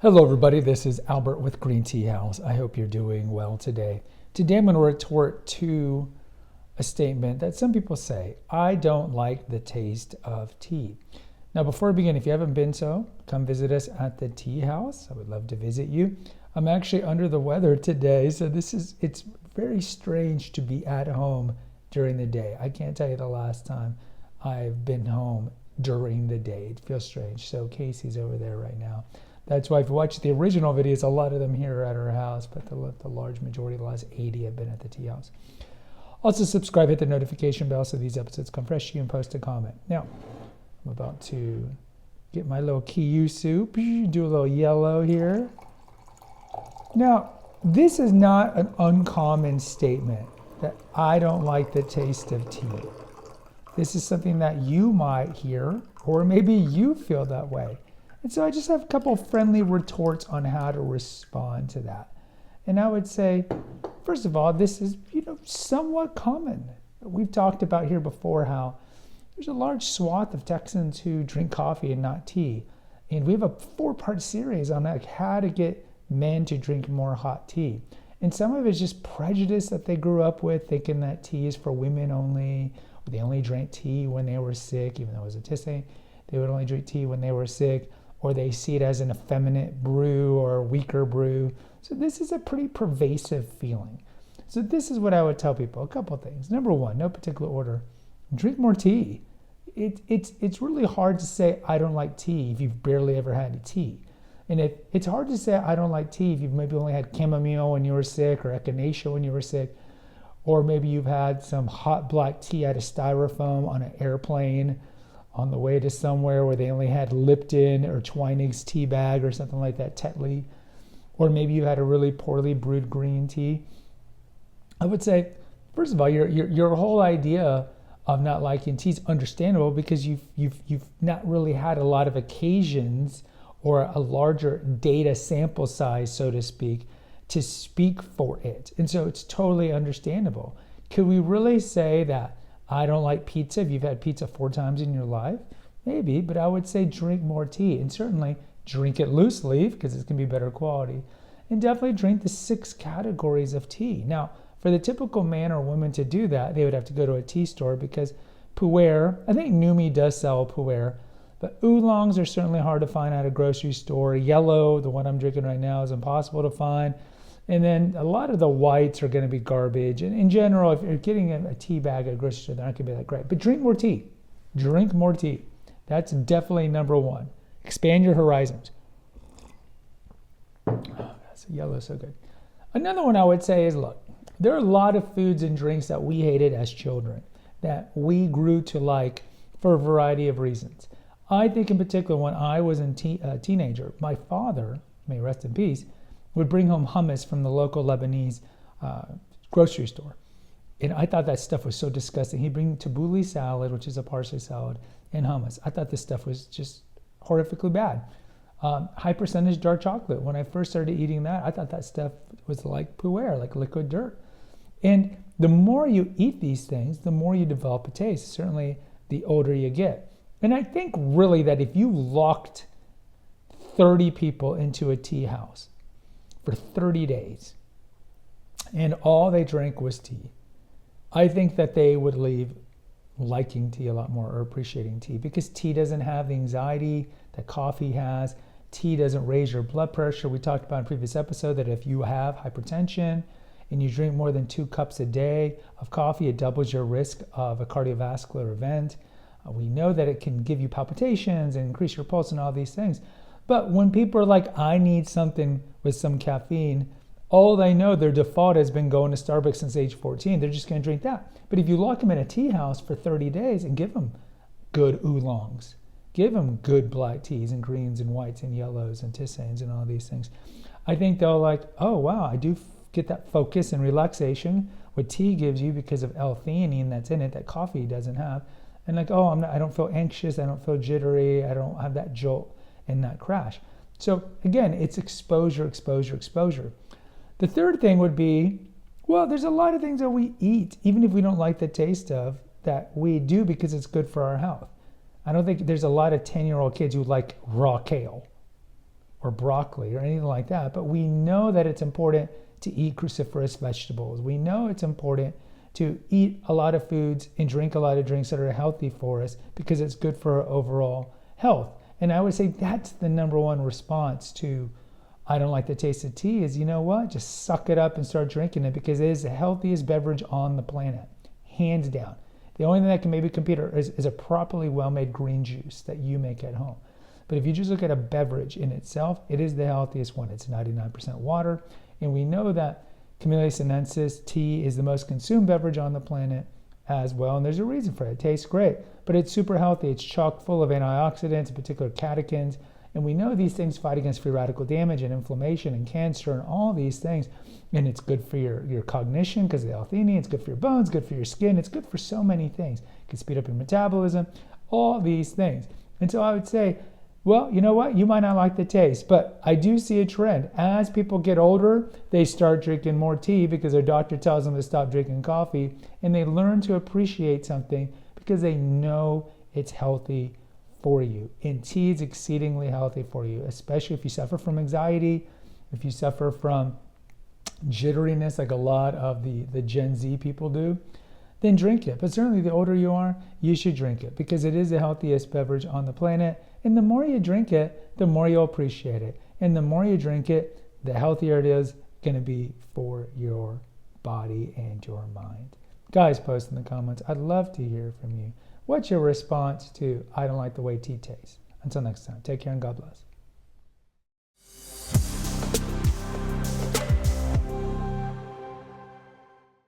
Hello everybody, this is Albert with Green Tea House. I hope you're doing well today. Today I'm going to retort to a statement that some people say, I don't like the taste of tea. Now before we begin, if you haven't been so, come visit us at the Tea House. I would love to visit you. I'm actually under the weather today, so it's very strange to be at home during the day. I can't tell you the last time I've been home during the day. It feels strange. So Casey's over there right now. That's why if you watch the original videos, a lot of them here are at our house, but the large majority, the last 80 have been at the Tea House. Also subscribe, hit the notification bell so these episodes come fresh to you, and post a comment. Now, I'm about to get my little Kiyu soup, do a little yellow here. Now, this is not an uncommon statement that I don't like the taste of tea. This is something that you might hear, or maybe you feel that way. And so I just have a couple of friendly retorts on how to respond to that. And I would say, first of all, this is, somewhat common. We've talked about here before how there's a large swath of Texans who drink coffee and not tea. And we have a 4-part series on how to get men to drink more hot tea. And some of it is just prejudice that they grew up with, thinking that tea is for women only, or they only drank tea when they were sick, even though it was a tisane. They would only drink tea when they were sick, or they see it as an effeminate brew or a weaker brew. So this is a pretty pervasive feeling. So this is what I would tell people, a couple of things. Number one, no particular order, drink more tea. It's really hard to say I don't like tea if you've barely ever had tea. And it's hard to say I don't like tea if you've maybe only had chamomile when you were sick, or echinacea when you were sick, or maybe you've had some hot black tea out of styrofoam on an airplane on the way to somewhere where they only had Lipton or Twinings tea bag or something like that, Tetley. Or maybe you had a really poorly brewed green tea. I would say, first of all, your whole idea of not liking tea is understandable because you've not really had a lot of occasions or a larger data sample size, so to speak, to speak for it. And so it's totally understandable. Could we really say that I don't like pizza if you've had pizza 4 times in your life? Maybe, but I would say drink more tea, and certainly drink it loose leaf because it's going to be better quality. And definitely drink the 6 categories of tea. Now, for the typical man or woman to do that, they would have to go to a tea store because pu'er, I think Numi does sell pu'er, but oolongs are certainly hard to find at a grocery store. Yellow, the one I'm drinking right now, is impossible to find. And then a lot of the whites are going to be garbage. And in general, if you're getting a tea bag at a grocery store, they're not going to be that great. But drink more tea. Drink more tea. That's definitely number one. Expand your horizons. Oh, that's yellow, so good. Another one I would say is, look, there are a lot of foods and drinks that we hated as children that we grew to like for a variety of reasons. I think in particular when I was a teenager, my father, may rest in peace, would bring home hummus from the local Lebanese grocery store. And I thought that stuff was so disgusting. He'd bring tabbouleh salad, which is a parsley salad, and hummus. I thought this stuff was just horrifically bad. High percentage dark chocolate. When I first started eating that, I thought that stuff was like pu'er, like liquid dirt. And the more you eat these things, the more you develop a taste, certainly the older you get. And I think really that if you locked 30 people into a tea house for 30 days, and all they drank was tea, I think that they would leave liking tea a lot more, or appreciating tea, because tea doesn't have the anxiety that coffee has. Tea doesn't raise your blood pressure. We talked about in a previous episode that if you have hypertension and you drink more than 2 cups a day of coffee, it doubles your risk of a cardiovascular event. We know that it can give you palpitations and increase your pulse and all these things. But when people are like, I need something with some caffeine, all they know, their default has been going to Starbucks since age 14. They're just going to drink that. But if you lock them in a tea house for 30 days and give them good oolongs, give them good black teas and greens and whites and yellows and tisanes and all these things, I think they'll like, oh, wow, I do get that focus and relaxation what tea gives you because of L-theanine that's in it that coffee doesn't have. And like, oh, I don't feel anxious, I don't feel jittery, I don't have that jolt and that crash. So again, it's exposure, exposure, exposure. The third thing would be, well, there's a lot of things that we eat, even if we don't like the taste of, that we do because it's good for our health. I don't think there's a lot of 10-year-old kids who like raw kale or broccoli or anything like that, but we know that it's important to eat cruciferous vegetables. We know it's important to eat a lot of foods and drink a lot of drinks that are healthy for us because it's good for our overall health. And I would say that's the number one response to I don't like the taste of tea is, you know what? Just suck it up and start drinking it because it is the healthiest beverage on the planet, hands down. The only thing that can maybe compete is a properly well-made green juice that you make at home. But if you just look at a beverage in itself, it is the healthiest one. It's 99% water. And we know that Camellia sinensis, tea, is the most consumed beverage on the planet as well. And there's a reason for it. It tastes great, but it's super healthy. It's chock full of antioxidants, in particular catechins. And we know these things fight against free radical damage and inflammation and cancer and all these things. And it's good for your cognition because of the L-theanine. It's good for your bones, good for your skin. It's good for so many things. It can speed up your metabolism, all these things. And so I would say, well, you know what? You might not like the taste, but I do see a trend. As people get older, they start drinking more tea because their doctor tells them to stop drinking coffee, and they learn to appreciate something because they know it's healthy for you. And tea is exceedingly healthy for you, especially if you suffer from anxiety, if you suffer from jitteriness like a lot of the Gen Z people do, then drink it. But certainly the older you are, you should drink it because it is the healthiest beverage on the planet. And the more you drink it, the more you'll appreciate it. And the more you drink it, the healthier it is going to be for your body and your mind. Guys, post in the comments. I'd love to hear from you. What's your response to I don't like the way tea tastes? Until next time, take care and God bless.